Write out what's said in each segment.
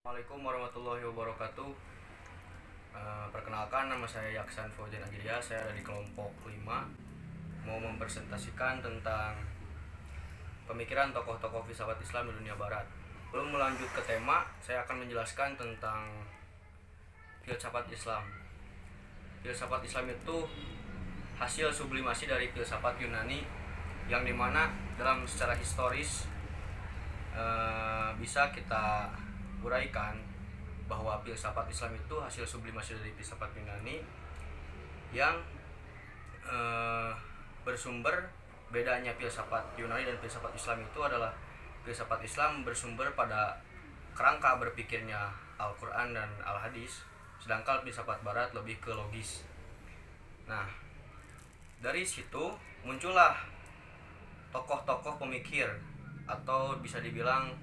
Assalamualaikum warahmatullahi wabarakatuh. Perkenalkan, nama saya Yaksan Fauzian Agilia. Saya ada di kelompok 5, mau mempresentasikan tentang pemikiran tokoh-tokoh filsafat Islam di dunia barat. Belum melanjut ke tema, saya akan menjelaskan tentang filsafat Islam. Filsafat Islam itu hasil sublimasi dari filsafat Yunani, yang dimana dalam secara historis bisa kita uraikan bahwa filsafat Islam itu hasil sublimasi dari filsafat Yunani yang bersumber. Bedanya filsafat Yunani dan filsafat Islam itu adalah filsafat Islam bersumber pada kerangka berpikirnya Al-Quran dan Al-Hadis, sedangkan filsafat Barat lebih ke logis. Nah, dari situ muncullah tokoh-tokoh pemikir atau bisa dibilang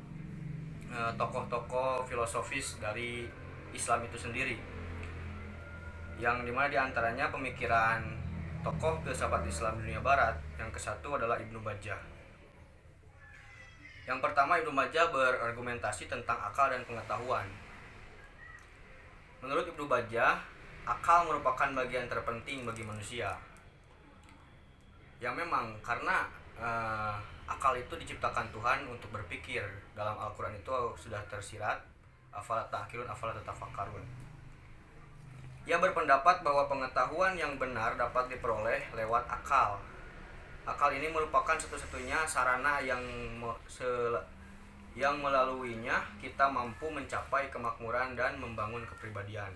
tokoh-tokoh filosofis dari Islam itu sendiri, yang dimana diantaranya pemikiran tokoh filsafat Islam dunia barat. Yang kesatu adalah Ibnu Bajjah. Yang pertama, Ibnu Bajjah berargumentasi tentang akal dan pengetahuan. Menurut Ibnu Bajjah, akal merupakan bagian terpenting bagi manusia, yang memang karena akal itu diciptakan Tuhan untuk berpikir. Dalam Al-Quran itu sudah tersirat, afala ta'qilun afala tatafakkarun. Ia berpendapat bahwa pengetahuan yang benar dapat diperoleh lewat akal. Akal ini merupakan satu-satunya sarana yang melaluinya kita mampu mencapai kemakmuran dan membangun kepribadian.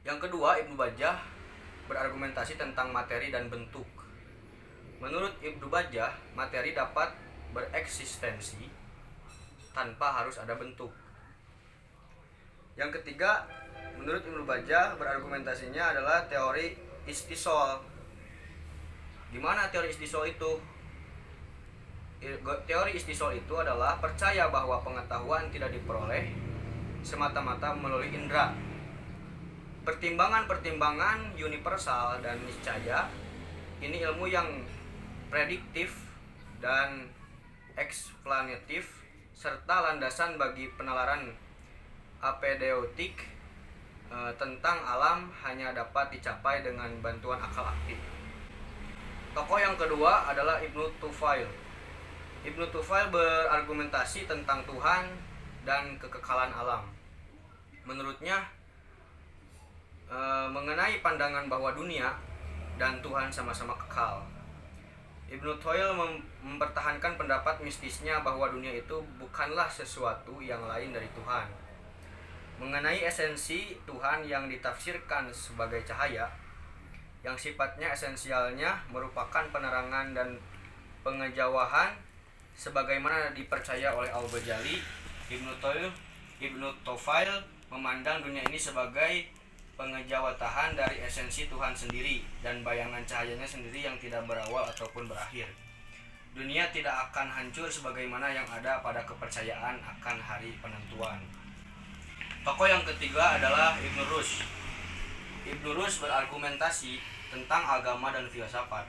Yang kedua, Ibnu Bajjah berargumentasi tentang materi dan bentuk. Menurut Ibnu Bajjah, materi dapat bereksistensi tanpa harus ada bentuk. Yang ketiga, menurut Ibnu Bajjah berargumentasinya adalah teori istisol. Gimana teori istisol itu? Teori istisol itu adalah percaya bahwa pengetahuan tidak diperoleh semata-mata melalui indera. Pertimbangan-pertimbangan universal dan niscaya ini ilmu yang prediktif dan eksplanatif serta landasan bagi penalaran apodeutik tentang alam hanya dapat dicapai dengan bantuan akal aktif. Tokoh yang kedua adalah Ibnu Tufail. Ibnu Tufail berargumentasi tentang Tuhan dan kekekalan alam. Menurutnya, mengenai pandangan bahwa dunia dan Tuhan sama-sama kekal. Ibnu Tufail mempertahankan pendapat mistisnya bahwa dunia itu bukanlah sesuatu yang lain dari Tuhan. Mengenai esensi Tuhan yang ditafsirkan sebagai cahaya, yang sifatnya esensialnya merupakan penerangan dan pengejauhan, sebagaimana dipercaya oleh Al-Ghazali. Ibnu Tufail memandang dunia ini sebagai pengejauhan dari esensi Tuhan sendiri dan bayangan cahayanya sendiri yang tidak berawal ataupun berakhir. Dunia tidak akan hancur sebagaimana yang ada pada kepercayaan akan hari penentuan. Tokoh yang ketiga adalah Ibnu Rushd. Ibnu Rushd berargumentasi tentang agama dan filsafat.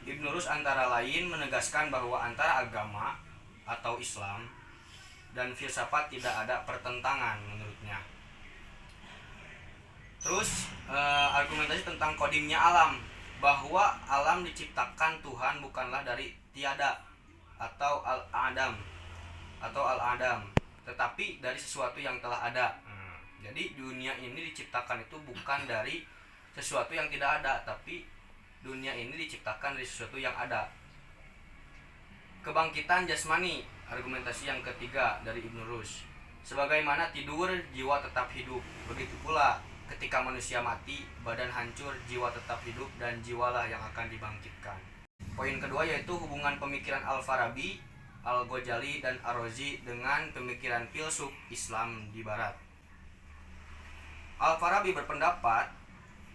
Ibnu Rushd antara lain menegaskan bahwa antara agama atau Islam dan filsafat tidak ada pertentangan menurutnya. Terus argumentasi tentang kodimnya alam, bahwa alam diciptakan Tuhan bukanlah dari tiada atau al-adam, tetapi dari sesuatu yang telah ada. Jadi dunia ini diciptakan itu bukan dari sesuatu yang tidak ada, tapi dunia ini diciptakan dari sesuatu yang ada. Kebangkitan jasmani, argumentasi yang ketiga dari Ibnu Rushd. Sebagaimana tidur, jiwa tetap hidup. Begitu pula ketika manusia mati, badan hancur, jiwa tetap hidup, dan jiwalah yang akan dibangkitkan. Poin kedua yaitu hubungan pemikiran Al-Farabi, Al-Ghazali, dan Ar-Razi dengan pemikiran filsuf Islam di Barat. Al-Farabi berpendapat,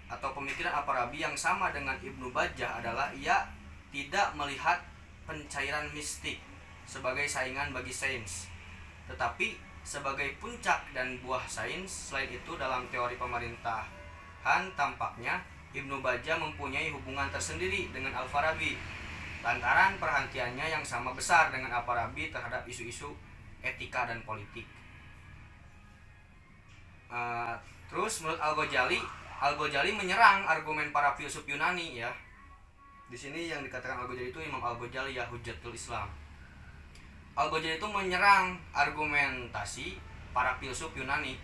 atau pemikiran Al-Farabi yang sama dengan Ibnu Bajjah adalah ia tidak melihat pencairan mistik sebagai saingan bagi sains, tetapi sebagai puncak dan buah sains. Selain itu, dalam teori pemerintahan tampaknya Ibnu Bajjah mempunyai hubungan tersendiri dengan Al-Farabi lantaran perhatiannya yang sama besar dengan Al-Farabi terhadap isu-isu etika dan politik. Terus menurut Al-Ghazali menyerang argumen para filsuf Yunani ya. Di sini yang dikatakan Al-Ghazali itu Imam Al-Ghazali ya, Hujjatul Islam. Al-Ghazali itu menyerang argumentasi para filsuf Yunani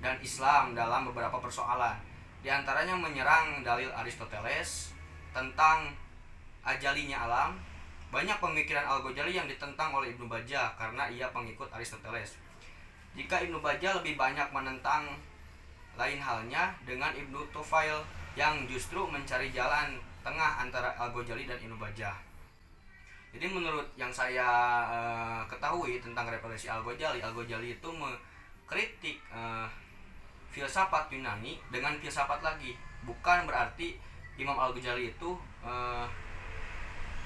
dan Islam dalam beberapa persoalan. Di antaranya menyerang dalil Aristoteles tentang ajalinya alam. Banyak pemikiran Al-Ghazali yang ditentang oleh Ibnu Bajjah karena ia pengikut Aristoteles. Jika Ibnu Bajjah lebih banyak menentang, lain halnya dengan Ibnu Tufail yang justru mencari jalan tengah antara Al-Ghazali dan Ibnu Bajjah. Jadi menurut yang saya ketahui tentang referensi Al-Ghazali itu mengkritik filsafat Yunani dengan filsafat lagi. Bukan berarti Imam Al-Ghazali itu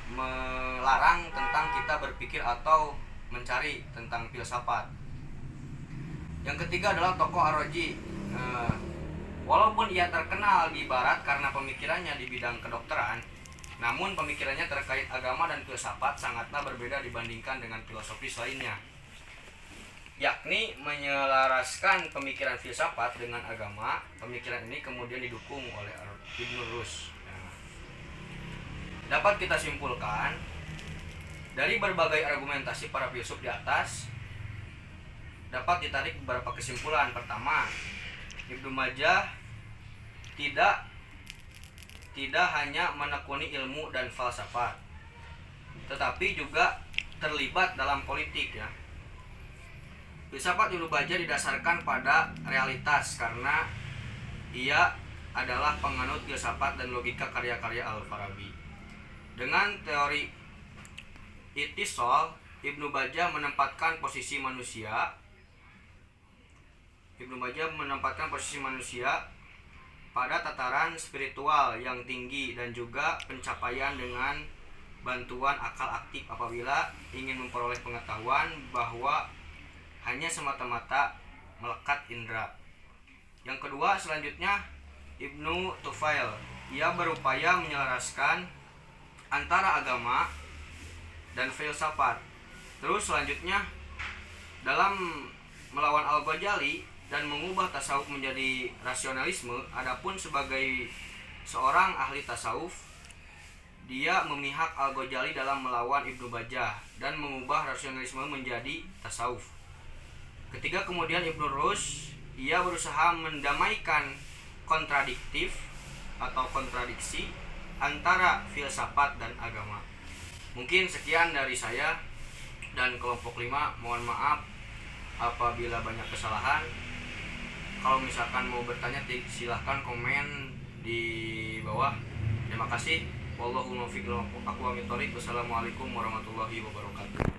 melarang tentang kita berpikir atau mencari tentang filsafat. Yang ketiga adalah tokoh Ar-Razi. Walaupun ia terkenal di barat karena pemikirannya di bidang kedokteran, namun pemikirannya terkait agama dan filsafat sangatlah berbeda dibandingkan dengan filosofis lainnya, yakni menyelaraskan pemikiran filsafat dengan agama. Pemikiran ini kemudian didukung oleh Ibn Rushd. Dapat kita simpulkan dari berbagai argumentasi para filsuf di atas, dapat ditarik beberapa kesimpulan. Pertama, Ibnu Bajjah tidak hanya menekuni ilmu dan falsafat, tetapi juga terlibat dalam politik ya. Filsafat Ibnu Bajjah didasarkan pada realitas karena ia adalah penganut filsafat dan logika karya-karya Al-Farabi. Dengan teori Ittisal, Ibnu Bajjah menempatkan posisi manusia pada tataran spiritual yang tinggi dan juga pencapaian dengan bantuan akal aktif apabila ingin memperoleh pengetahuan bahwa hanya semata-mata melekat indera. Yang kedua, selanjutnya Ibnu Tufail. Ia berupaya menyelaraskan antara agama dan filsafat. Terus selanjutnya dalam melawan Al-Ghazali dan mengubah tasawuf menjadi rasionalisme. Adapun sebagai seorang ahli tasawuf, dia memihak Al-Ghazali dalam melawan Ibnu Bajjah dan mengubah rasionalisme menjadi tasawuf. Ketiga, kemudian Ibn Rushd, ia berusaha mendamaikan kontradiksi antara filsafat dan agama. Mungkin sekian dari saya dan kelompok 5. Mohon maaf apabila banyak kesalahan. Kalau misalkan mau bertanya, silahkan komen di bawah. Terima kasih. Wallahu muwaffiq. Wassalamualaikum warahmatullahi wabarakatuh.